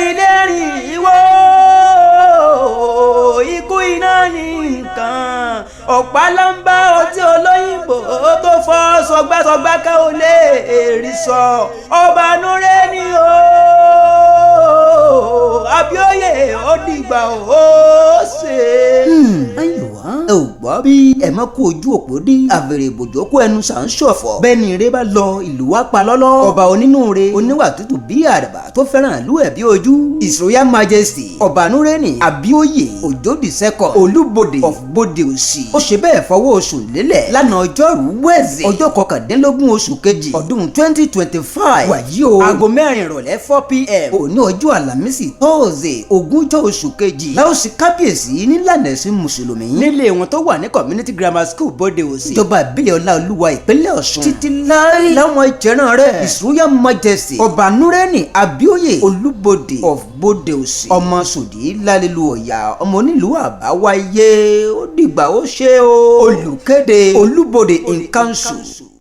ilé rìn ìwọ ikú iná nìkan ọ̀pá lọ́nbà ọtí olóyìnbó tó fọ́ sọgbàsọgbà ká ò lè rí sọ ọba Nureni o Abioye ó dìgbà ó ṣe. Ayiwa ẹ ò gbọ́ bí ẹ má kó ojú òpó dí àfẹ̀rẹ̀ ìbòjó kó ẹnu sàn ṣọ̀fọ̀ bẹ́ẹ̀ ni eré bá lọ ìlú wa pa lọ́lọ́ ọba onínúure oníwà tútù bí àdàbà tó fẹ́ràn ìlú ẹ̀ bí ojú His Royal Majesty ọba Nureni Abioye Òjòdì second Olubode of Bode-Osi ó ṣe bẹ́ẹ̀ fọwọ́ oṣù lélẹ̀ lánàá ọjọ́rú wẹ́ẹ̀sì ọjọ́ kọkàndínlógún oṣù kejì ọdún 2025 wàyí o aago 4 ìrọ̀lẹ́ 4 p.m. òní ọjọ́ àlàmísì tóòzè ogúnjọ́ oṣù kejì láòsì kábíyèsí nílànà ẹ̀sìn mùsùlùmí nílé wọn tó wà ní community grammar school Bode-Osi ìjọba ìbílẹ̀ Ọláolúwa ìpínlẹ̀ Ọ̀ṣun títí láì láwọn ìjẹran rẹ̀ His Royal Majesty ọba Nureni Abioye Olubode of Bode-Osi ọmọ sòdí lálẹ́lu ọ̀yà ọmọ onílùú àbáwáyé ó dìgbà ó ṣe o olùkéde Olubode in council.